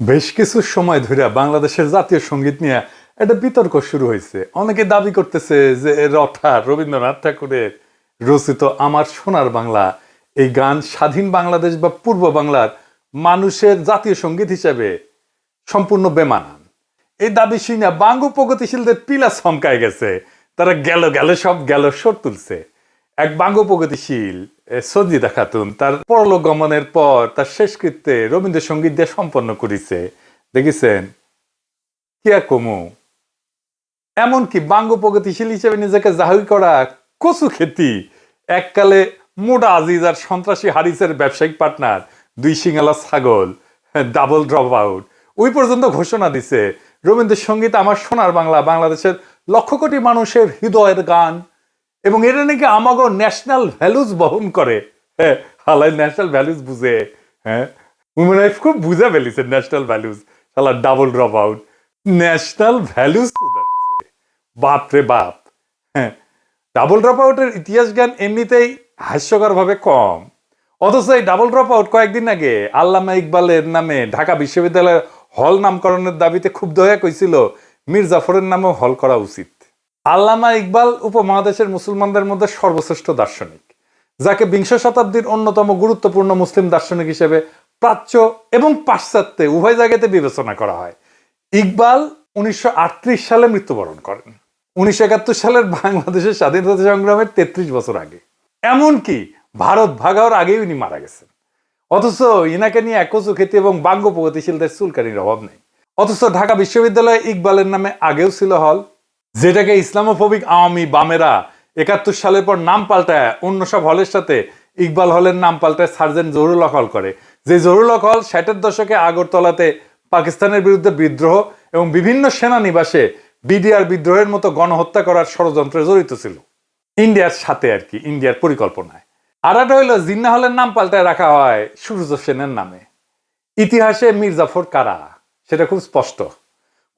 বেশ কিছু সময় ধরে বাংলাদেশের জাতীয় সঙ্গীত নিয়ে একটা বিতর্ক শুরু হয়েছে। অনেকে দাবি করতেছে যে রবীন্দ্রনাথ ঠাকুরের রচিত আমার সোনার বাংলা এই গান স্বাধীন বাংলাদেশ বা পূর্ব বাংলার মানুষের জাতীয় সঙ্গীত হিসেবে সম্পূর্ণ বেমানান। এই দাবি শুনে বাঙ্গ প্রগতিশীলদের পিলা চমকায় গেছে। তারা গেল গেল সব গেল সর তুলছে। এক বাঙ্গ প্রগতিশীল সঞ্জিদা খাতুন তার পরলোক গমনের পর তার শেষকৃত্যে রবীন্দ্রসঙ্গীত দিয়ে সম্পন্ন করেছে। দেখেছেন কি আর কমু। এমনকি বাঙ্গ প্রগতিশীল হিসেবে নিজেকে জাহির করা কচু খেতি এককালে মোডা আজিজ আর সন্ত্রাসী হারিসের ব্যবসায়িক পার্টনার দুই সিঙ্গালা ছাগল ডাবল ড্রপ আউট ওই পর্যন্ত ঘোষণা দিছে রবীন্দ্রসঙ্গীত আমার সোনার বাংলা বাংলাদেশের লক্ষ কোটি মানুষের হৃদয়ের গান এবং এটা নাকি আমাগো ন্যাশনাল ভ্যালুজ বহন করে। হ্যাঁ, হালাই ন্যাশনাল ভ্যালুজ বুঝে। হ্যাঁ, উইমেন লাইফ খুব বুঝে ফেলিছে ন্যাশনাল ভ্যালুজ। শালা double drop out national values বাপ রে বাপ। হ্যাঁ, ডাবল ড্রপ আউটের ইতিহাস জ্ঞান এমনিতেই হাস্যকর ভাবে কম, অথচ এই ডাবল ড্রপ আউট কয়েকদিন আগে আল্লামা ইকবালের নামে ঢাকা বিশ্ববিদ্যালয়ের হল নামকরণের দাবিতে খুব দয়া কইছিল মীর জাফরের নামেও হল করা উচিত। আল্লামা ইকবাল উপমহাদেশের মুসলমানদের মধ্যে সর্বশ্রেষ্ঠ দার্শনিক, যাকে বিংশ শতাব্দীর অন্যতম গুরুত্বপূর্ণ মুসলিম দার্শনিক হিসেবে প্রাচ্য এবং পাশ্চাত্যে উভয় জায়গাতে বিবেচনা করা হয়। ইকবাল 1938 সালে মৃত্যুবরণ করেন, 1971 সালের বাংলাদেশের স্বাধীনতা সংগ্রামের 33 বছর আগে। এমনকি ভারত ভাগ হওয়ার আগেই উনি মারা গেছেন। অথচ ইনাকে নিয়ে একচু খ্যাতি এবং বাঙ্গ প্রগতিশীলদের চুলকানির অভাব নেই। অথচ ঢাকা বিশ্ববিদ্যালয়ে ইকবালের নামে আগেও ছিল হল, যেটাকে ইসলামোফোবিক আওয়ামী বামেরা 71 সালের পর নাম পাল্টায় অন্য সব হলের সাথে ইকবাল হলের নাম পাল্টায় সার্জেন্ট জহুরুল হক হল করে। যে জহুরুল হক হল 60-এর দশকে আগরতলাতে পাকিস্তানের বিরুদ্ধে বিদ্রোহ এবং বিভিন্ন সেনানিবাসে বিডিআর বিদ্রোহের মতো গণহত্যা করার ষড়যন্ত্রে জড়িত ছিল, ইন্ডিয়ার সাথে আর কি, ইন্ডিয়ার পরিকল্পনায়। আর একটা হইল জিন্না হলের নাম পাল্টায় রাখা হয় সূর্য সেনের নামে। ইতিহাসে মীর জাফর কারা সেটা খুব স্পষ্ট।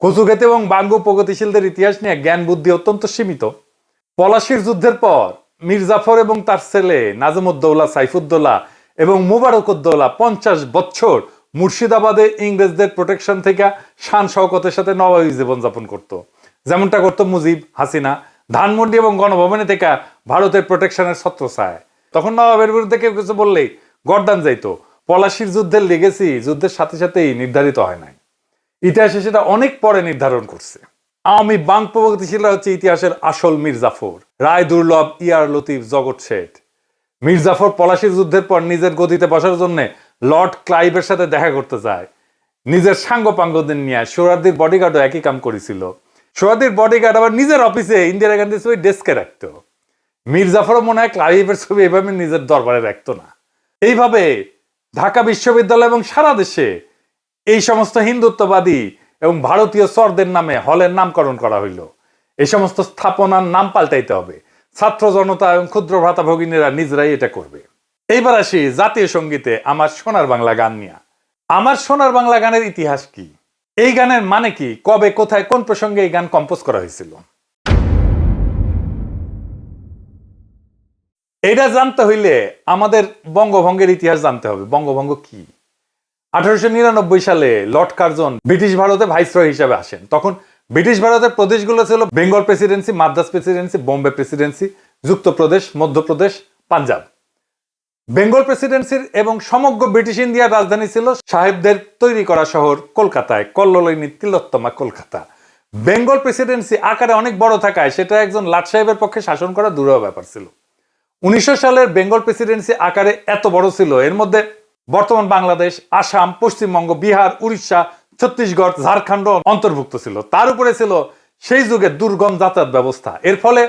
কচুক্ষেতে এবং বাঙ্গ প্রগতিশীলদের ইতিহাস নিয়ে জ্ঞান বুদ্ধি অত্যন্ত সীমিত। পলাশির যুদ্ধের পর মীর জাফর এবং তার ছেলে নাজমুদ্দৌলা, সাইফুদ্দৌলা এবং মুবারকউদ্দৌলা 50 বছর মুর্শিদাবাদে ইংরেজদের প্রোটেকশন থেকে শান শওকতের সাথে নবাবী জীবনযাপন করত, যেমনটা করতো মুজিব, হাসিনা। ধানমন্ডি এবং গণভবনে থেকে ভারতের প্রোটেকশনের ছত্রছায়। তখন নবাবের বিরুদ্ধে কেউ কিছু বললেই গর্দান যাইতো। পলাশির যুদ্ধের লেগেসি যুদ্ধের সাথে সাথেই নির্ধারিত হয় নাই, ইতিহাসে সেটা অনেক পরে নির্ধারণ করছে। আওয়ামী বাং প্রগতিশীলরা হচ্ছে ইতিহাসের আসল মীর জাফর, রায় দুর্লভ, ইয়ার লতিফ, জগৎ শেঠ। মীর জাফর পলাশির যুদ্ধের পর নিজের গদিতে বসার জন্য লর্ড ক্লাইভের সাথে দেখা করতে যায়। নিজের সাঙ্গপাঙ্গদের নিয়ে সোহরাওয়ার্দীর বডিগার্ডও একই কাম করেছিল। সোহরাওয়ার্দীর বডিগার্ড আবার নিজের অফিসে ইন্দিরা গান্ধীর ছবি ডেস্কে রাখতো। মীর জাফরও মনে হয় ক্লাইভের ছবি এভাবে নিজের দরবারে রাখতো না। এইভাবে ঢাকা বিশ্ববিদ্যালয় এবং সারা দেশে এই সমস্ত হিন্দুত্ববাদী এবং ভারতীয় চরদের নামে হলের নামকরণ করা হইল। এই সমস্ত স্থাপনার নাম পাল্টাইতে হবে। ছাত্র জনতা এবং ক্ষুদ্র ভ্রাতা ভগিনীরা নিজেরাই এটা করবে। এইবার আসি জাতীয় সঙ্গীতে আমার সোনার বাংলা গান নিয়ে। আমার সোনার বাংলা গানের ইতিহাস কি, এই গানের মানে কি, কবে, কোথায়, কোন প্রসঙ্গে এই গান কম্পোজ করা হয়েছিল, এটা জানতে হইলে আমাদের বঙ্গভঙ্গের ইতিহাস জানতে হবে। বঙ্গভঙ্গ কি? 1899 সালে লর্ড কার্জন ব্রিটিশ ভারতে ভাইসরয় হিসেবে আসেন। তখন ব্রিটিশ ভারতের প্রদেশগুলো ছিল Bengal presidency, Madras presidency, Bombay presidency, যুক্তপ্রদেশ, মধ্যপ্রদেশ, পাঞ্জাব। বেঙ্গল প্রেসিডেন্সির এবং সমগ্র ব্রিটিশ ইন্ডিয়ার রাজধানী ছিল সাহেবদের তৈরি করা শহর কলকাতায়, কল্লোলিনী তিলোত্তমা কলকাতা। বেঙ্গল প্রেসিডেন্সি আকারে অনেক বড় থাকায় সেটা একজন লাট সাহেবের পক্ষে শাসন করা দুরূহ ব্যাপার ছিল। 1900 সালের বেঙ্গল প্রেসিডেন্সি আকারে এত বড় ছিল, এর মধ্যে বর্তমান বাংলাদেশ, আসাম, পশ্চিমবঙ্গ, বিহার, উড়িষ্যা, ছত্তিশগড়, ঝাড়খণ্ড অন্তর্ভুক্ত ছিল। তার উপরে ছিল সেই যুগে দুর্গম যাতায়াত ব্যবস্থা। এর ফলে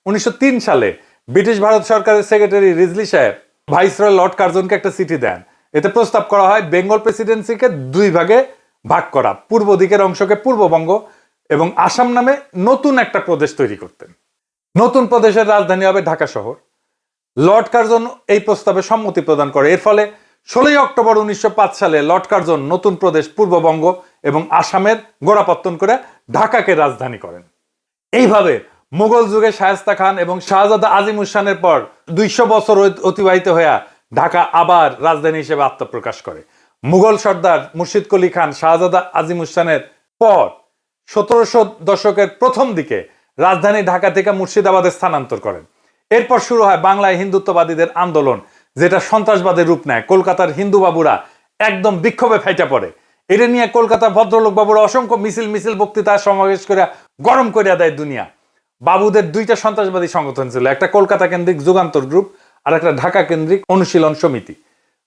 1903 সালে ব্রিটিশ ভারত সরকারের সেক্রেটারি রিজলি সাহেব ভাইসরয় লর্ড কার্জনকে একটা চিঠি দেন। এতে প্রস্তাব করা হয় বেঙ্গল প্রেসিডেন্সিকে দুই ভাগে ভাগ করা, পূর্ব দিকের অংশকে পূর্ববঙ্গ এবং আসাম নামে নতুন একটা প্রদেশ তৈরি করতেন। নতুন প্রদেশের রাজধানী হবে ঢাকা শহর। লর্ড কার্জন এই প্রস্তাবে সম্মতি প্রদান করে। এর ফলে 16 অক্টোবর 1905 সালে লর্ড কার্জন নতুন প্রদেশ পূর্ববঙ্গ এবং আসামের গোড়াপত্তন করে ঢাকাকে রাজধানী করেন। এইভাবে মুঘল যুগে শায়েস্তা খান এবং শাহজাদা আজিম উসানের পর 200 বছর অতিবাহিত হয়ে ঢাকা আবার রাজধানী হিসেবে আত্মপ্রকাশ করে। মুঘল সর্দার মুর্শিদ কুলি খান শাহজাদা আজিমুসানের পর 1700 দশকের প্রথম দিকে রাজধানী ঢাকা থেকে মুর্শিদাবাদে স্থানান্তর করেন। এরপর শুরু হয় বাংলায় হিন্দুত্ববাদীদের আন্দোলন, যেটা সন্ত্রাসবাদের রূপ নেয়। কলকাতার হিন্দু বাবুরা একদম বিক্ষোভে ফাইটা পড়ে। এটা নিয়ে কলকাতার ভদ্রলোক বাবুরা অসংখ্য মিছিল বক্তৃতা সমাবেশ করে গরম করিয়া দেয় দুনিয়া। বাবুদের দুইটা সন্ত্রাসবাদী সংগঠন ছিল, একটা কলকাতা কেন্দ্রিক যুগান্তর গ্রুপ আর একটা ঢাকা কেন্দ্রিক অনুশীলন সমিতি।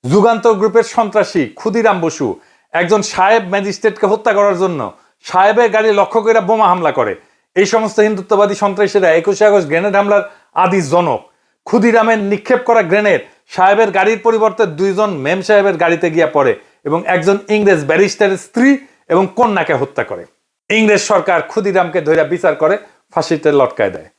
যুগান্তর গ্রুপের সন্ত্রাসী ক্ষুদিরাম বসু একজন সাহেব ম্যাজিস্ট্রেটকে হত্যা করার জন্য সাহেবের গাড়ি লক্ষ্য করে বোমা হামলা করে। এই সমস্ত হিন্দুত্ববাদী সন্ত্রাসীরা 21শে আগস্ট গ্রেনেড হামলার আদি জনক। ক্ষুদিরামের নিক্ষেপ করা গ্রেনেড সাহেবের গাড়ির পরিবর্তে দুইজন মেম সাহেবের গাড়িতে গিয়া পড়ে এবং একজন ইংরেজ ব্যারিস্টারের স্ত্রী এবং কন্যাকে হত্যা করে। ইংরেজ সরকার ক্ষুদিরামকে ধরে বিচার করে ফাঁসিতে লটকায় দেয়।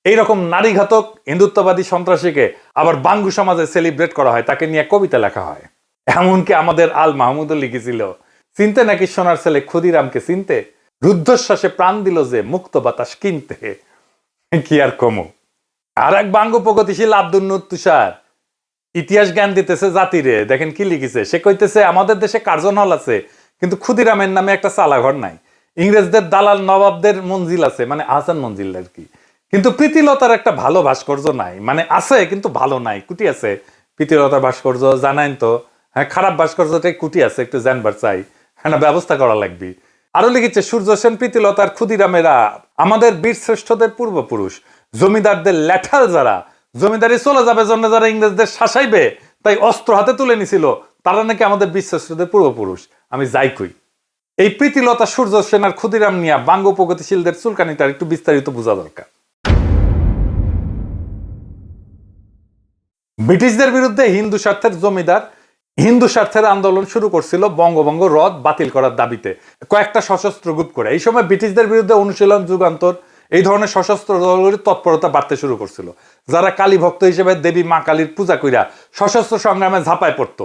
এইরকম নারীঘাতক হিন্দুত্ববাদী সন্ত্রাসীকে আবার বাঙ্গু সমাজে সেলিব্রেট করা হয়, তাকে নিয়ে কবিতা লেখা হয়। এমনকি আমাদের আল মাহমুদও লিখেছিল, চিনতে নাকি সোনার ছেলে ক্ষুদিরামকে চিনতে, রুদ্ধশ্বাসে প্রাণ দিল যে মুক্ত বাতাস কিনতে। কি আর কমু। আর এক বাঙ্গু প্রগতিশীল আব্দুল নূর তুষার ইতিহাস জ্ঞান দিতেছে জাতিরে। দেখেন কি লিখেছে, সে কইতেছে আমাদের দেশে কার্জন হল আছে, কিন্তু ক্ষুদিরামের নামে একটা চালাঘর নাই। ইংরেজদের দালাল নবাবদের মঞ্জিল আছে, মানে আহসান মঞ্জিল আর কি, কিন্তু প্রীতিলতার একটা ভালো ভাস্কর্য নাই। মানে আছে কিন্তু ভালো নাই, কুটি আছে। প্রীতিলতার ভাস্কর্য জানাইন তো, হ্যাঁ খারাপ ভাস্কর্যটাই কুটি আছে, একটু জানবার চাই, হ্যাঁ ব্যবস্থা করা লাগবে। আরো লিখেছে সূর্য সেন, প্রীতিলতার, ক্ষুদিরামেরা আমাদের বীর শ্রেষ্ঠদের পূর্বপুরুষ। জমিদারদের ল্যাঠাল যারা, জমিদারি চলে যাবে জন্য যারা ইংরেজদের শাসাইবে তাই অস্ত্র হাতে তুলে নিছিল, তারা নাকি আমাদের বীর শ্রেষ্ঠদের পূর্বপুরুষ। আমি যাই কই, এই প্রীতিলতা, সূর্য সেন আর ক্ষুদিরাম নিয়া বাঙ্গু প্রগতিশীলদের চুলকানিটা একটু বিস্তারিত বোঝা দরকার। ব্রিটিশদের বিরুদ্ধে হিন্দু স্বার্থের জমিদার হিন্দু স্বার্থের আন্দোলন শুরু করছিল বঙ্গভঙ্গ রদ বাতিল করার দাবিতে কয়েকটা সশস্ত্র গ্রুপ করে। এই সময় ব্রিটিশদের বিরুদ্ধে অনুশীলন, যুগান্তর এই ধরনের সশস্ত্র দলগুলির তৎপরতা বাড়তে শুরু করছিল, যারা কালী ভক্ত হিসেবে দেবী মা কালীর পূজা কইরা সশস্ত্র সংগ্রামে ঝাঁপায় পড়ত।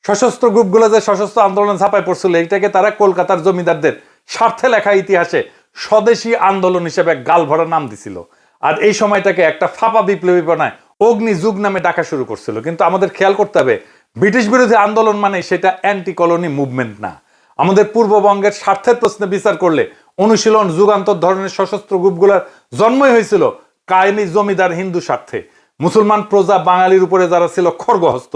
সশস্ত্র গ্রুপগুলো যে সশস্ত্র আন্দোলনে ঝাঁপায় পড়ছিল, এইটাকে তারা কলকাতার জমিদারদের স্বার্থে লেখা ইতিহাসে স্বদেশী আন্দোলন হিসেবে গাল ভরা নাম দিছিল। আর এই সময়টাকে একটা ফাঁপা বিপ্লবী বানায় অগ্নি যুগ নামে ডাকা শুরু করছিল। কিন্তু আমাদের খেয়াল করতে হবে, ব্রিটিশ বিরোধী আন্দোলন মানে সেটা অ্যান্টি কলোনি মুভমেন্ট না। আমাদের পূর্ববঙ্গের স্বার্থের প্রশ্নে বিচার করলে অনুশীলন, যুগান্তর ধরনের সশস্ত্র গ্রুপগুলোর জন্মই হয়েছিল কায়েমি জমিদার হিন্দু স্বার্থে। মুসলমান প্রজা বাঙালির উপরে যারা ছিল খড়গহস্ত,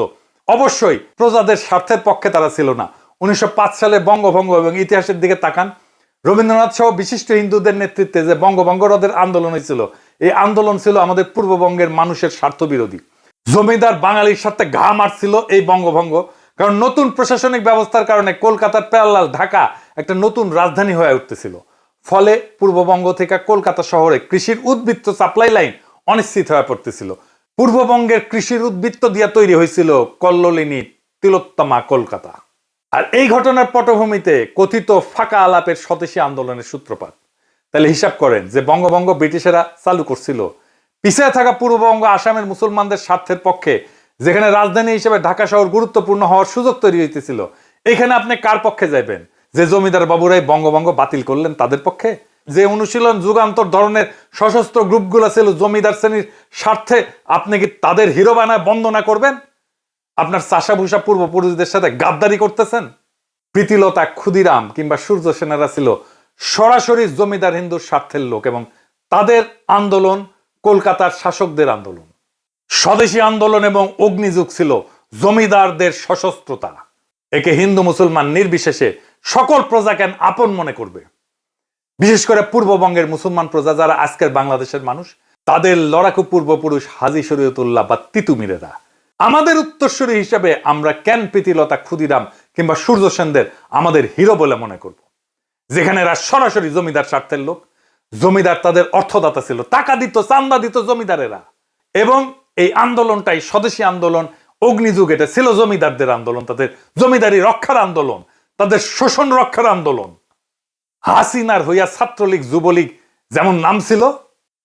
অবশ্যই প্রজাদের স্বার্থের পক্ষে তারা ছিল না। 1905 সালে বঙ্গভঙ্গ এবং ইতিহাসের দিকে তাকান, রবীন্দ্রনাথ সহ বিশিষ্ট হিন্দুদের নেতৃত্বে যে বঙ্গভঙ্গ রদের আন্দোলন হয়েছিল, এই আন্দোলন ছিল আমাদের পূর্ববঙ্গের মানুষের স্বার্থ বিরোধী। জমিদার বাঙালির সাথে ঘা মারছিল এই বঙ্গভঙ্গ, কারণ নতুন প্রশাসনিক ব্যবস্থার কারণে কলকাতার প্যারালাল ঢাকা একটা নতুন রাজধানী হয়ে উঠতেছিল। ফলে পূর্ববঙ্গ থেকে কলকাতা শহরে কৃষির উদ্বৃত্ত সাপ্লাই লাইন অনিশ্চিত হয়ে পড়তেছিল। পূর্ববঙ্গের কৃষির উদ্বৃত্ত দিয়া তৈরি হয়েছিল কল্লোলিনী তিলোত্তমা কলকাতা। আর এই ঘটনার পটভূমিতে কথিত ফাঁকা আলাপের স্বদেশী আন্দোলনের সূত্রপাত। তাহলে হিসাব করেন যে বঙ্গভঙ্গ ব্রিটিশেরা চালু করছিল, পিছিয়ে থাকা পূর্ববঙ্গ আসামের মুসলমানদের স্বার্থের পক্ষে, যেখানে রাজধানী হিসেবে ঢাকা শহর গুরুত্বপূর্ণ হওয়ার সুযোগ তৈরি হইতেছিল। এখানে আপনি কার পক্ষে যাইবেন? যে জমিদার বাবুরাই বঙ্গভঙ্গ বাতিল করলেন তাদের পক্ষে? যে অনুশীলন, যুগান্তর ধরনের সশস্ত্র গ্রুপগুলো ছিল জমিদার শ্রেণীর স্বার্থে, আপনি কি তাদের হিরো বানায় বন্দনা করবেন? আপনার চাষাভূষা পূর্বপুরুষদের সাথে গাদ্দারি করতেছেন? প্রীতিলতা, ক্ষুদিরাম কিংবা সূর্য সেনারা ছিল সরাসরি জমিদার হিন্দুর স্বার্থের লোক, এবং তাদের আন্দোলন কলকাতার শাসকদের আন্দোলন। স্বদেশী আন্দোলন এবং অগ্নিযুগ ছিল জমিদারদের সশস্ত্রতা। একে হিন্দু মুসলমান নির্বিশেষে সকল প্রজাকে আপন মনে করবে। বিশেষ করে পূর্ববঙ্গের মুসলমান প্রজা যারা আজকের বাংলাদেশের মানুষ, তাদের লড়াকু পূর্বপুরুষ হাজী শরীয়তুল্লাহ বা তিতুমিরেরা। আমাদের উত্তরসূরি হিসেবে আমরা কেন প্রীতিলতা, ক্ষুদিরাম কিংবা সূর্য সেনদের আমাদের হিরো বলে মনে করব, যেখানে এরা সরাসরি জমিদার স্বার্থের লোক? জমিদার তাদের অর্থদাতা ছিল, টাকা দিত, চান্দা দিত জমিদারেরা। এবং এই আন্দোলনটাই স্বদেশী আন্দোলন, অগ্নিযুগ, এটা ছিল জমিদারদের আন্দোলন, তাদের জমিদারি রক্ষার আন্দোলন, তাদের শোষণ রক্ষার আন্দোলন। হাসিনার হইয়া ছাত্রলীগ, যুবলীগ যেমন নাম ছিল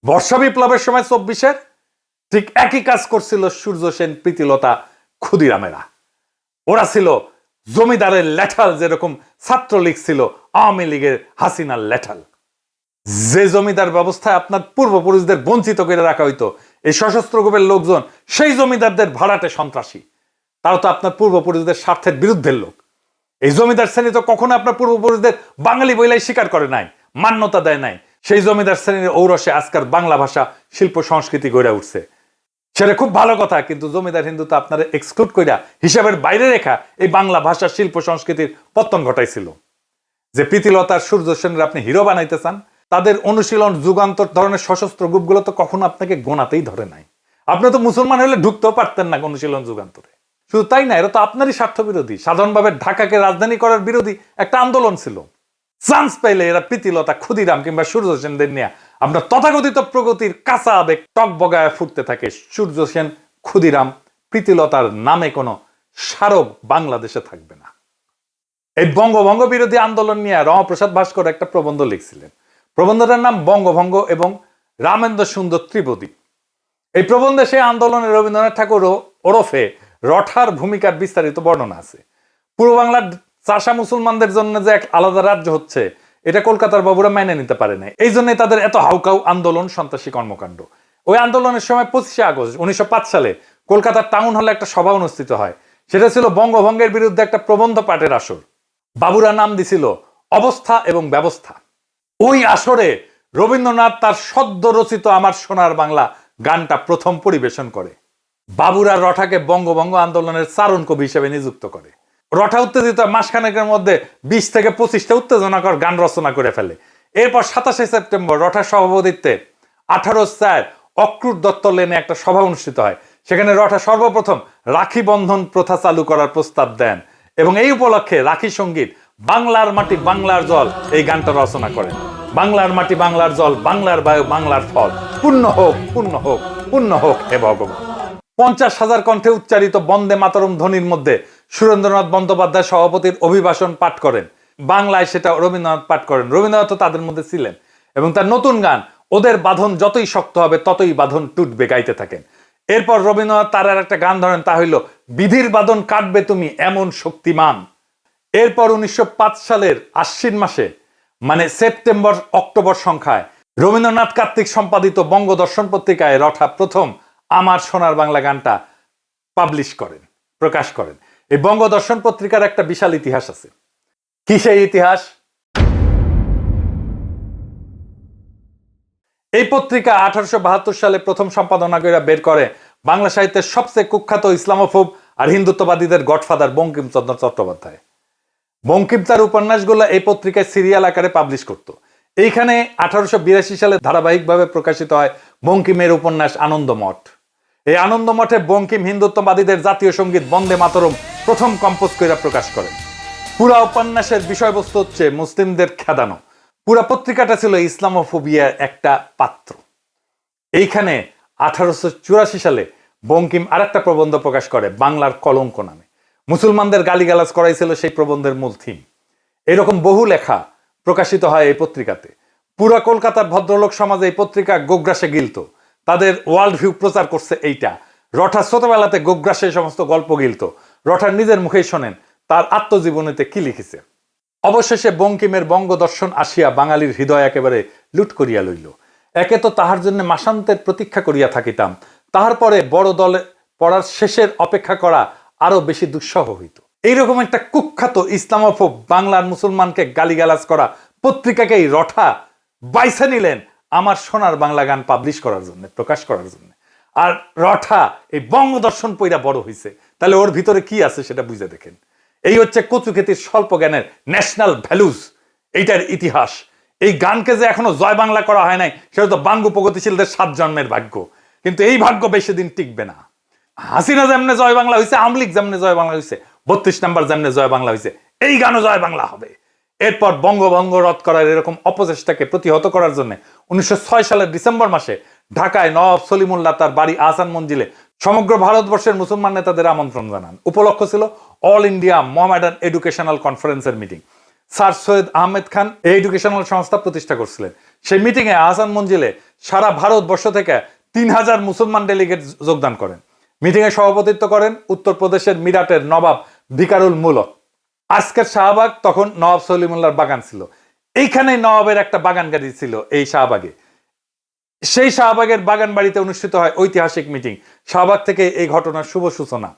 বর্ষা বিপ্লবের সময় 24-এর, ঠিক একই কাজ করছিল সূর্য সেন, প্রীতিলতা, ক্ষুদিরামেরা। ওরা ছিল জমিদারের ল্যাঠাল, যেরকম ছাত্রলীগ ছিল আওয়ামী লীগের হাসিনার ল্যাঠাল। যে জমিদার ব্যবস্থায় আপনার পূর্বপুরুষদের বঞ্চিত করে রাখা হইতো, এই সশস্ত্র গ্রুপের লোকজন সেই জমিদারদের ভাড়াটে সন্ত্রাসী। তারা তো আপনার পূর্বপুরুষদের স্বার্থের বিরুদ্ধের লোক। এই জমিদার শ্রেণী তো কখনো আপনার পূর্বপুরুষদের বাঙালি বইলাই স্বীকার করে নাই, মান্যতা দেয় নাই। সেই জমিদার শ্রেণীর ঔরসে আজকাল বাংলা ভাষা শিল্প সংস্কৃতি গড়ে উঠছে, সেটা খুব ভালো কথা। কিন্তু জমিদার হিন্দু তো আপনারা এক্সক্লুড কইরা হিসাবের বাইরে রেখা এই বাংলা ভাষা শিল্প সংস্কৃতির পতন ঘটাইছিল। যে প্রীতিলতার সূর্য সেনের আপনি হিরো বানাইতে চান, তাদের অনুশীলন যুগান্তর ধরনের সশস্ত্র গ্রুপগুলো তো কখনো আপনাকে গোনাতেই ধরে নাই। আপনি তো মুসলমান হলে ঢুকতেও পারতেন না অনুশীলন যুগান্তরে। শুধু তাই না, এরা তো আপনারই স্বার্থ বিরোধী, সাধারণভাবে ঢাকাকে রাজধানী করার বিরোধী একটা আন্দোলন ছিল। চান্স পাইলে এরা প্রীতিলতা, ক্ষুদিরাম কিংবা সূর্য সেনদের নিয়ে আপনার তথাকথিত প্রগতির কাঁচা আবেগ টক বগায় ফুটতে থাকে। সূর্য সেন, ক্ষুদিরাম, প্রীতিলতার নামে কোনো স্মারক বাংলাদেশে থাকবে না। এই বঙ্গভঙ্গ বিরোধী আন্দোলন নিয়ে রমাপ্রসাদ ভাস্কর একটা প্রবন্ধ লিখছিলেন। প্রবন্ধটার নাম বঙ্গভঙ্গ এবং রামেন্দ্র সুন্দর ত্রিবেদী। এই প্রবন্ধে সে আন্দোলনে রবীন্দ্রনাথ ঠাকুর ওরফে রঠার ভূমিকার বিস্তারিত বর্ণনা আছে। পূর্ব বাংলার চাষা মুসলমানদের জন্য যে এক আলাদা রাজ্য হচ্ছে, এটা কলকাতার বাবুরা মেনে নিতে পারে না। এই জন্যই তাদের এত হাউকাউ আন্দোলন, সন্ত্রাসী কর্মকাণ্ড। ওই আন্দোলনের সময় 25শে আগস্ট 1905 সালে কলকাতার টাউন হলে একটা সভা অনুষ্ঠিত হয়। সেটা ছিল বঙ্গভঙ্গের বিরুদ্ধে একটা প্রবন্ধ পাঠের আসর। বাবুরা নাম দিছিল অবস্থা এবং ব্যবস্থা। ওই আসরে রবীন্দ্রনাথ তার সদ্য রচিত আমার সোনার বাংলা গানটা প্রথম পরিবেশন করে। বাবুরা রঠাকে বঙ্গভঙ্গ আন্দোলনের চারণ কবি হিসেবে নিযুক্ত করে। রঠা উত্তেজিত মাসখানেকের মধ্যে 20 থেকে 25টা উত্তেজনাকর গান রচনা করে ফেলে। এরপর 27শে সেপ্টেম্বর রঠার সভাপতিত্বে 18/4 অক্রুর দত্ত লেনে একটা সভা অনুষ্ঠিত হয়। সেখানে রঠা সর্বপ্রথম রাখি বন্ধন প্রথা চালু করার প্রস্তাব দেন এবং এই উপলক্ষে রাখি সঙ্গীত বাংলার মাটি বাংলার জল এই গানটা রচনা করেন। বাংলার মাটি বাংলার জল, বাংলার বায়ু বাংলার ফল, পূর্ণ হোক পূর্ণ হোক পূর্ণ হোক হে ভগবান। 50,000 কণ্ঠে উচ্চারিত বন্দে মাতরম ধ্বনির মধ্যে সুরেন্দ্রনাথ বন্দ্যোপাধ্যায় সভাপতির অভিভাষণ পাঠ করেন। বাংলায় সেটা রবীন্দ্রনাথ পাঠ করেন। রবীন্দ্রনাথ তাদের মধ্যে ছিলেন এবং তার নতুন গান ওদের বাঁধন যতই শক্ত হবে ততই বাঁধন টুটবে গাইতে থাকেন। এরপর রবীন্দ্রনাথ তার আর একটা গান ধরেন, তা হইল বিধির বাঁধন কাটবে তুমি এমন শক্তিমান। এরপর 1905 সালের আশ্বিন মাসে, মানে সেপ্টেম্বর অক্টোবর সংখ্যায়, রবীন্দ্রনাথ কার্তিক সম্পাদিত বঙ্গদর্শন পত্রিকায় রঠা প্রথম আমার সোনার বাংলা গানটা পাবলিশ করেন, প্রকাশ করেন। এই বঙ্গদর্শন পত্রিকার একটা বিশাল ইতিহাস আছে। কি সেই ইতিহাস? এই পত্রিকা 1872 সালে প্রথম সম্পাদনা করে বের করে বাংলা সাহিত্যের সবচেয়ে কুখ্যাত ইসলামোফোব আর হিন্দুত্ববাদীদের গডফাদার বঙ্কিমচন্দ্র চট্টোপাধ্যায়। বঙ্কিম তার উপন্যাসগুলো এই পত্রিকায় সিরিয়াল আকারে পাবলিশ করত। এইখানে 1882 সালে ধারাবাহিকভাবে প্রকাশিত হয় বঙ্কিমের উপন্যাস আনন্দমঠ। এই আনন্দমঠে বঙ্কিম হিন্দুত্ববাদীদের জাতীয় সঙ্গীত বন্দে মাতরম প্রথম কম্পোজ করে প্রকাশ করেন। পুরা উপন্যাসের বিষয়বস্তু হচ্ছে মুসলিমদের খেদানো। পুরা পত্রিকাটা ছিল ইসলামোফোবিয়ার একটা পাত্র। এইখানে 1884 সালে বঙ্কিম আরেকটা প্রবন্ধ প্রকাশ করে বাংলার কলঙ্ক নামে। মুসলমানদের গালিগালাজ করাইছিল সেই প্রবন্ধের মূল থিম। এরকম বহু লেখা প্রকাশিত হয় এই পত্রিকাতে। পুরা কলকাতার ভদ্রলোক সমাজে এই পত্রিকা গোগ্রাসে গিলত। তাদের ওয়ার্ল্ড ভিউ প্রচার করছে এইটা। রঠা ছোটবেলাতে গোগ্রাসে সমস্ত গল্প গিলত। রঠার নিজের মুখেই শোনেন তার আত্মজীবনীতে কি লিখেছে। অবশেষে বঙ্কিমের বঙ্গদর্শন আসিয়া বাঙালির হৃদয় একেবারে লুট করিয়া লইল। একে তো তাহার জন্য মাসান্তের প্রতীক্ষা করিয়া থাকিতাম, তাহার পরে বড় দলে পড়ার শেষের অপেক্ষা করা আরো বেশি দুঃসহ হইত। এইরকম একটা কুখ্যাত ইসলামোফোব বাংলার মুসলমানকে গালিগালাজ করা পত্রিকাকেই রঠা বাইছে নিলেন আমার সোনার বাংলা গান পাবলিশ করার জন্য, প্রকাশ করার জন্য। আর রঠা এই বঙ্গদর্শন পইরা বড় হইছে, তাহলে ওর ভিতরে কি আছে সেটা বুঝে দেখেন। এই হচ্ছে কচুক্ষেতির স্বল্প জ্ঞানের ন্যাশনাল ভ্যালুস, এইটার ইতিহাস। এই গানকে যে এখনো জয় বাংলা করা হয় নাই, সেটা তো বাঙ্গু প্রগতিশীলদের 7 জন্মের ভাগ্য। কিন্তু এই ভাগ্য বেশি দিন টিকবে না। হাসিনা যেমনে জয় বাংলা হয়েছে, আওয়ামী লীগ যেমনে জয় বাংলা হয়েছে, 32 নম্বর যেমনে জয় বাংলা হয়েছে, এই গানও জয় বাংলা হবে। এরপর বঙ্গভঙ্গ রদ করার এরকম অপচেষ্টাকে প্রতিহত করার জন্য 1906 সালের ডিসেম্বর মাসে ঢাকায় নওয়াব সলিমুল্লাহ তার বাড়ি আহসান মঞ্জিলে সমগ্র ভারতবর্ষের মুসলমান নেতাদের আমন্ত্রণ জানান। উপলক্ষ ছিল অল ইন্ডিয়া মোহামেডান এডুকেশনাল কনফারেন্সের মিটিং। স্যার সৈয়দ আহমেদ খান এই এডুকেশনাল সংস্থা প্রতিষ্ঠা করছিলেন। সেই মিটিংয়ে আহসান মঞ্জিলে সারা ভারতবর্ষ থেকে 3000 মুসলমান ডেলিগেট যোগদান করেন। মিটিংয়ে সভাপতিত্ব করেন উত্তরপ্রদেশের মিরাটের নবাব ভিকারুল মুলক। আজকের শাহবাগ তখন নওয়াব সলিমুল্লাহর বাগান ছিল। এইখানেই নওয়াবের একটা বাগান গাড়ি ছিল এই শাহবাগে। সেই শাহবাগের বাগান বাড়িতে অনুষ্ঠিত হয় ঐতিহাসিক মিটিং। শাহবাগ থেকে এই ঘটনার শুভ সূচনা।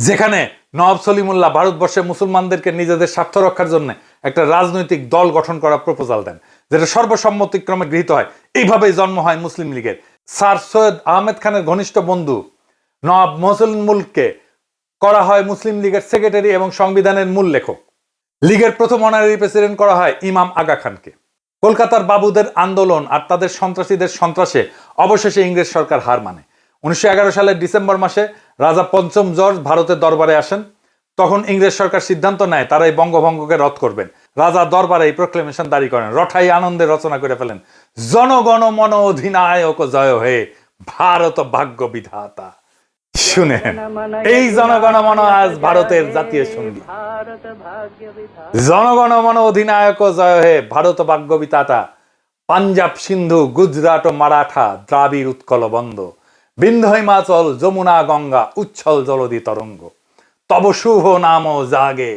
যেখানে নওয়াব সলিমুল্লাহ ভারতবর্ষে মুসলমানদেরকে নিজেদের স্বার্থ রক্ষার জন্য একটা রাজনৈতিক দল গঠন করার প্রপোজাল দেন, যেটা সর্বসম্মতিক্রমে গৃহীত হয়। এইভাবেই জন্ম হয় মুসলিম লীগের। স্যার সৈয়দ আহমেদ খানের ঘনিষ্ঠ বন্ধু নওয়াব মহসিন মুলককে করা হয় মুসলিম লীগের সেক্রেটারি এবং সংবিধানের মূল লেখক। লীগের প্রথম অনারারি প্রেসিডেন্ট করা হয় ইমাম আগা খানকে। কলকাতার বাবুদের আন্দোলন আর তাদের সন্ত্রাসীদের সন্ত্রাসে অবশেষে ইংরেজ সরকার হার মানে। 1911 সালের ডিসেম্বর মাসে রাজা পঞ্চম জর্জ ভারতের দরবারে আসেন। তখন ইংরেজ সরকার সিদ্ধান্ত নেয় তারা এই বঙ্গভঙ্গকে রদ করবেন। রাজা দরবারে এই প্রক্লেমেশন জারি করেন। রঠাই আনন্দে রচনা করে ফেলেন, জনগণ মন অধিনায়ক জয় হে, ভারত ভাগ্য বিধাতা। শুনেন, এই জনগণ মন আজ ভারতের জাতীয় সঙ্গীত। জনগণ মন অধিনায়ক জয় হে, ভারত ভাগ্য বিধাতা। পাঞ্জাব সিন্ধু গুজরাট ও মারাঠা দ্রাবিড় উৎকল বন্ধ, বিন্ধ্য হিমাচল যমুনা গঙ্গা উচ্ছল জলদি তরঙ্গ। তব শুভ নাম জাগে,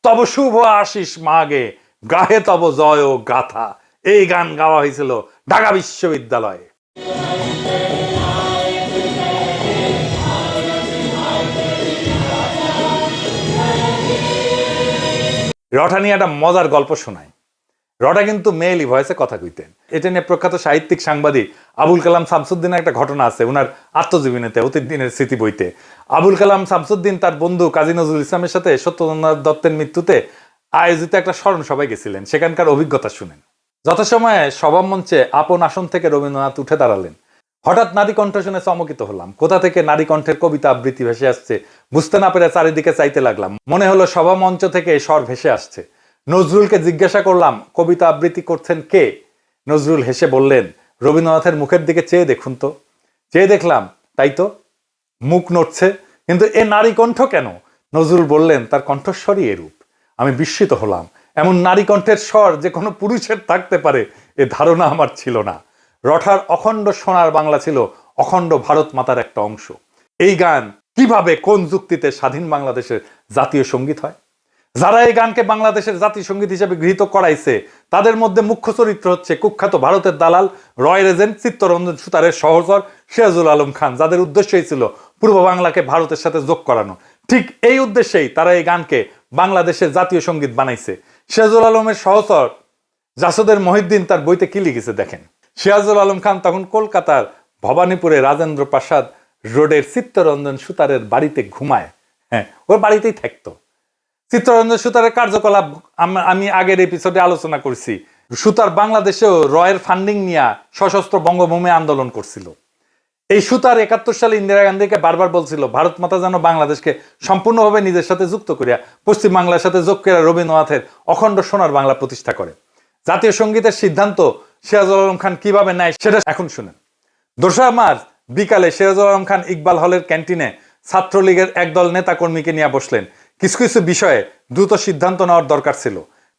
তব শুভ আশিস মাগে, গাহে তব জয় গাথা। এই গান গাওয়া হয়েছিল ঢাকা বিশ্ববিদ্যালয়ে। রটা নিয়ে একটা মজার গল্প শোনায়। রটা কিন্তু মেয়েলি ভয়েসে কথা কইতেন। এটা নিয়ে প্রখ্যাত সাহিত্যিক সাংবাদিক আবুল কালাম শামসুদ্দিনের একটা ঘটনা আছে উনার আত্মজীবনীতে, অতীত দিনের স্মৃতি বইতে। আবুল কালাম শামসুদ্দিন তার বন্ধু কাজী নজরুল ইসলামের সাথে সত্যেন্দ্রনাথ দত্তের মৃত্যুতে আয়োজিত একটা স্মরণ সভায় গেছিলেন। সেখানকার অভিজ্ঞতা শুনেন। যথাসময়ে সভা মঞ্চে আপন আসন থেকে রবীন্দ্রনাথ উঠে দাঁড়ালেন। হঠাৎ নারী কণ্ঠ শুনে চমকিত হলাম। কোথা থেকে নারী কণ্ঠের কবিতা আবৃত্তি ভেসে আসছে বুঝতে না পেরে চারিদিকে চাইতে লাগলাম। মনে হলো সভা মঞ্চ থেকে স্বর ভেসে আসছে। নজরুলকে জিজ্ঞাসা করলাম, কবিতা আবৃত্তি করছেন কে? নজরুল হেসে বললেন, রবীন্দ্রনাথের মুখের দিকে চেয়ে দেখুন তো। চেয়ে দেখলাম, তাই তো, মুখ নড়ছে, কিন্তু এ নারী কণ্ঠ কেন? নজরুল বললেন, তার কণ্ঠস্বরই এরূপ। আমি বিস্মিত হলাম। এমন নারী কণ্ঠের স্বর যে কোনো পুরুষের থাকতে পারে এ ধারণা আমার ছিল না। রঠার অখণ্ড সোনার বাংলা ছিল অখণ্ড ভারত মাতার একটা অংশ। এই গান কিভাবে কোন যুক্তিতে স্বাধীন বাংলাদেশের জাতীয় সঙ্গীত হয়? যারা এই গানকে বাংলাদেশের জাতীয় সঙ্গীত হিসেবে গৃহীত করাইছে তাদের মধ্যে মুখ্য চরিত্র হচ্ছে কুখ্যাত ভারতের দালাল রয়্যাল এজেন্ট চিত্তরঞ্জন সুতারের সহচর সিরাজুল আলম খান, যাদের উদ্দেশ্যই ছিল পূর্ব বাংলাকে ভারতের সাথে যোগ করানো। ঠিক এই উদ্দেশ্যেই তারা এই গানকে বাংলাদেশের জাতীয় সঙ্গীত বানাইছে। সিরাজুল আলমের সহচর জাসদের মহিউদ্দিন তার বইতে কি লিখেছে দেখেন। সিরাজুল আলম খান তখন কলকাতার ভবানীপুরে রাজেন্দ্র প্রাসাদ রোডের চিত্তরঞ্জন সুতারের বাড়িতে ঘুমায়। হ্যাঁ, ওর বাড়িতেই থাকতো। চিত্তরঞ্জন সুতারের কার্যকলাপ আমি আগের এপিসোডে আলোচনা করছি। সুতার বাংলাদেশেও রয়ের ফান্ডিং নিয়ে সশস্ত্র বঙ্গভূমি আন্দোলন করছিল। এই সুতার 71 সালে ইন্দিরা গান্ধীকে বারবার বলছিল ভারত মাতা যেন বাংলাদেশকে সম্পূর্ণভাবে নিজের সাথে যুক্ত করিয়া পশ্চিম বাংলার সাথে যোগ করিয়া রবীন্দ্রনাথের অখণ্ড সোনার বাংলা প্রতিষ্ঠা করে। জাতীয় সঙ্গীতের সিদ্ধান্ত সিরাজুল আলম খান কিভাবে নেয় সেটা এখন শুনেন। 2 মার্চ বিকালে সিরাজুল আলম খান ইকবাল হলের ক্যান্টিনে ছাত্রলীগের একদল নেতা কর্মীকে নিয়ে বসলেন। কিছু কিছু বিষয়ে দ্রুত সিদ্ধান্ত নেওয়ার দরকার ছিল।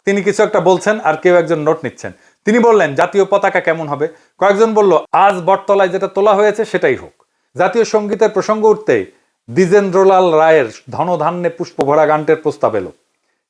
তিনি কিছু একটা বলছেন আর কেউ একজন নোট নিচ্ছেন। তিনি বললেন, জাতীয় পতাকা কেমন হবে? কয়েকজন বলল, আজ বটতলায় যেটা তোলা হয়েছে সেটাই হোক। জাতীয় সঙ্গীতের প্রসঙ্গ উঠতেই দ্বিজেন্দ্রলাল রায়ের ধনধান্যে পুষ্প ভরা গানটির প্রস্তাব এলো।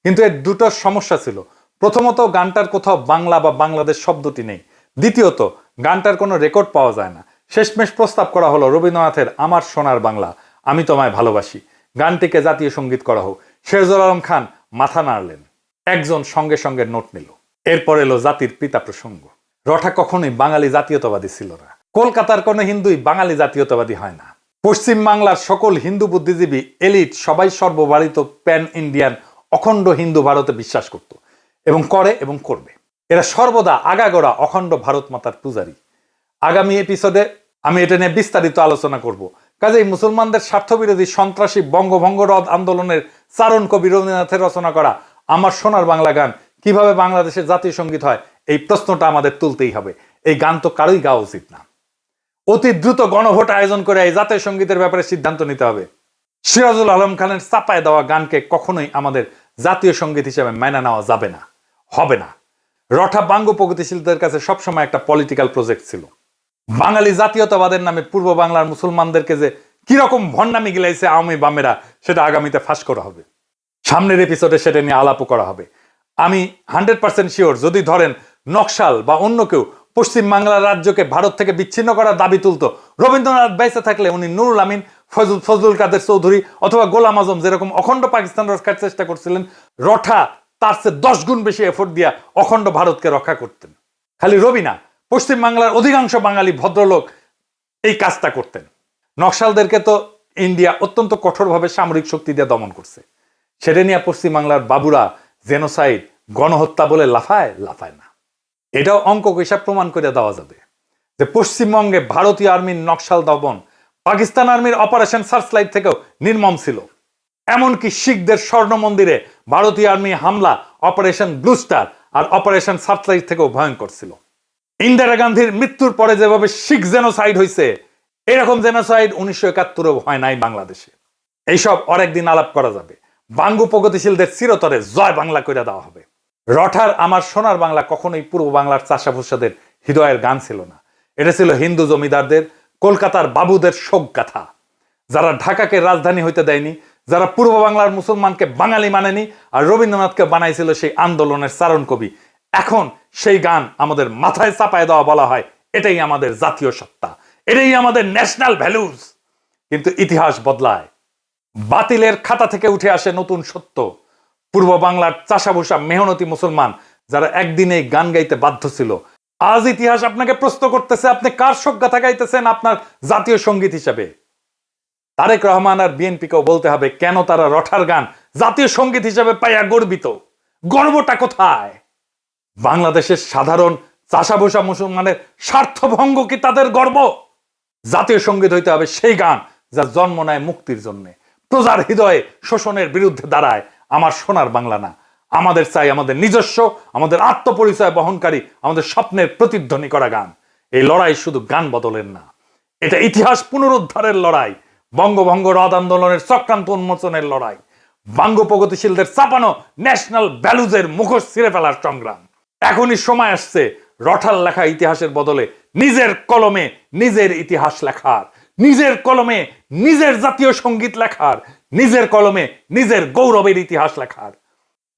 কিন্তু এর দুটো সমস্যা ছিল। প্রথমত, গানটার কোথাও বাংলা বা বাংলাদেশ শব্দটি নেই। দ্বিতীয়ত, গানটার কোনো রেকর্ড পাওয়া যায় না। শেষমেশ প্রস্তাব করা হলো রবীন্দ্রনাথের আমার সোনার বাংলা, আমি তোমায় ভালোবাসি গানটিকে জাতীয় সঙ্গীত করা হোক। সিরাজুল আলম খান মাথা নাড়লেন। একজন সঙ্গে সঙ্গে নোট নিল। এরপর এলো জাতির পিতা প্রসঙ্গ। রঠা কখনোই বাঙালি জাতীয়তাবাদী ছিল না। কলকাতার কোনো হিন্দুই বাঙালি জাতীয়তাবাদী হয় না। পশ্চিম বাংলার সকল হিন্দু বুদ্ধিজীবী এলিট সবাই সর্বভারত প্যান ইন্ডিয়ান অখণ্ড হিন্দু ভারতে বিশ্বাস করত এবং করে এবং করবে। এরা সর্বদা আগাগোড়া অখণ্ড ভারত মাতার পূজারী। আগামী এপিসোডে আমি এটা নিয়ে বিস্তারিত আলোচনা করব। কাজেই মুসলমানদের স্বার্থবিরোধী সন্ত্রাসী বঙ্গভঙ্গ রদ আন্দোলনের চারণ কবি রবীন্দ্রনাথের রচনা করা আমার সোনার বাংলা গান কিভাবে বাংলাদেশের জাতীয় সঙ্গীত হয়, এই প্রশ্নটা আমাদের তুলতেই হবে। এই গান তো কারোই গাওয়া উচিত না। অতি দ্রুত গণভোট আয়োজন করে এই জাতীয় সঙ্গীতের ব্যাপারে সিদ্ধান্ত নিতে হবে। সিরাজুল আলম খানের চাপায় দেওয়া গানকে কখনোই আমাদের জাতীয় সঙ্গীত হিসেবে মেনে নেওয়া যাবে না, হবে না। রঠা বাঙ্গ প্রগতিশীলদের কাছে সবসময় একটা পলিটিক্যাল প্রজেক্ট ছিল। বাঙালি জাতীয়তাবাদের নামে পূর্ব বাংলার মুসলমানদেরকে যে কিরকম ভণ্ডামি গিলাইছে আওয়ামী বামেরা, সেটা আগামীতে ফাঁস করা হবে। সামনের এপিসোডে সেটা নিয়ে আলাপও করা হবে। আমি 100% শিওর, যদি ধরেন নকশাল বা অন্য কেউ পশ্চিম বাংলার রাজ্যকে ভারত থেকে বিচ্ছিন্ন করার দাবি তুলতো, রবীন্দ্রনাথ বেঁচে থাকলে উনি নুরুল আমিন ফজলুল কাদের চৌধুরী অথবা গোলাম আজম যেরকম অখণ্ড পাকিস্তান রক্ষার চেষ্টা করছিলেন, রঠা তার চেয়ে 10 গুণ বেশি এফোর্ট দিয়া অখণ্ড ভারতকে রক্ষা করতেন। খালি রবি না, পশ্চিম বাংলার অধিকাংশ বাঙালি ভদ্রলোক এই কাজটা করতেন। নকশালদেরকে তো ইন্ডিয়া অত্যন্ত কঠোরভাবে সামরিক শক্তি দিয়ে দমন করছে। সেটা নিয়ে পশ্চিম বাংলার বাবুরা জেনোসাইড, গণহত্যা বলে লাফায় না। এটাও অঙ্ক হিসাব প্রমাণ করে দেওয়া যাবে যে পশ্চিমবঙ্গে ভারতীয় আর্মির নকশাল দমন পাকিস্তান আর্মির অপারেশন সার্চলাইট থেকেও নির্মম ছিল। এমনকি শিখদের স্বর্ণ মন্দিরে ভারতীয় আর্মি হামলা অপারেশন ব্লু স্টার আর অপারেশন সার্চলাইট থেকেও ভয়ঙ্কর ছিল। ইন্দিরা গান্ধীর মৃত্যুর পরে যেভাবে শিখ জেনোসাইড হয়েছে, এরকম জেনোসাইড 1971-এও হয় নাই বাংলাদেশে। এইসব অনেকদিন আলাপ করা যাবে। বাঙ্গু প্রগতিশীলদের চিরতরে জয় বাংলা করে দেওয়া হবে। রঠার আমার সোনার বাংলা কখনোই পূর্ব বাংলার চাষাভুষাদের হৃদয়ের গান ছিল না। এটা ছিল হিন্দু জমিদারদের, কলকাতার বাবুদের শোক গাথা, যারা ঢাকাকে রাজধানী হইতে দেয়নি, যারা পূর্ব বাংলার মুসলমানকে বাঙালি মানেনি, আর রবীন্দ্রনাথকে বানাইছিল সেই আন্দোলনের চারণ কবি। এখন সেই গান আমাদের মাথায় চাপায় দেওয়া বলা হয় এটাই আমাদের জাতীয় সত্তা, এটাই আমাদের ন্যাশনাল ভ্যালুজ। কিন্তু ইতিহাস বদলায়, বাতিলের খাতা থেকে উঠে আসে নতুন সত্য। পূর্ব বাংলার চাষাভুষা মেহনতি মুসলমান যারা একদিনে গান গাইতে বাধ্য ছিল, আজ ইতিহাস আপনাকে প্রশ্ন করতেছে আপনি কার শোকগাথা গাইতেছেন আপনার জাতীয় সঙ্গীত হিসেবে। তারেক রহমান আর বিএনপিকেও বলতে হবে কেন তারা রঠার গান জাতীয় সঙ্গীত হিসেবে পাইয়া গর্বিত। গর্বটা কোথায়? বাংলাদেশের সাধারণ চাষাভুষা মুসলমানের স্বার্থভঙ্গ কি তাদের গর্ব? জাতীয় সঙ্গীত হইতে হবে সেই গান যা জন্ম নেয় মুক্তির জন্য, প্রজার হৃদয়ে শোষণের বিরুদ্ধে দাঁড়ায়। আমার সোনার বাংলা না, আমাদের চাই আমাদের নিজস্ব, আমাদের আত্মপরিচয় বহনকারী, আমাদের স্বপ্নের প্রতিধ্বনি করা গান। এই লড়াই শুধু গান বদলের না, এটা ইতিহাস পুনরুদ্ধারের লড়াই, বঙ্গভঙ্গ রদ আন্দোলনের চক্রান্ত উন্মোচনের লড়াই, বাঙ্গ প্রগতিশীলদের চাপানো ন্যাশনাল ভ্যালুজের মুখোশ ছিঁড়ে ফেলার সংগ্রাম। এখনই সময় আসছে রঠার লেখা ইতিহাসের বদলে নিজের কলমে নিজের ইতিহাস লেখার, নিজের কলমে নিজের জাতীয় সঙ্গীত লেখার, নিজের কলমে নিজের গৌরবের ইতিহাস লেখার,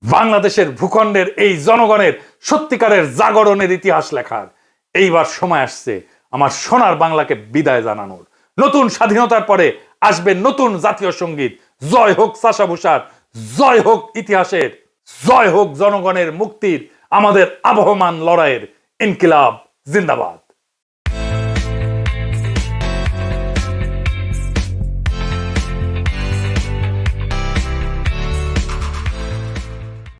বাংলাদেশের ভূখণ্ডের এই জনগণের সত্যিকারের জাগরণের ইতিহাস লেখার। এইবার সময় আসছে আমার সোনার বাংলাকে বিদায় জানানোর। নতুন স্বাধীনতার পরে আসবে নতুন জাতীয় সঙ্গীত। জয় হোক চাষাভুষার, জয় হোক ইতিহাসের, জয় হোক জনগণের মুক্তির, আমাদের আবহমান লড়াইয়ের। ইনকিলাব জিন্দাবাদ।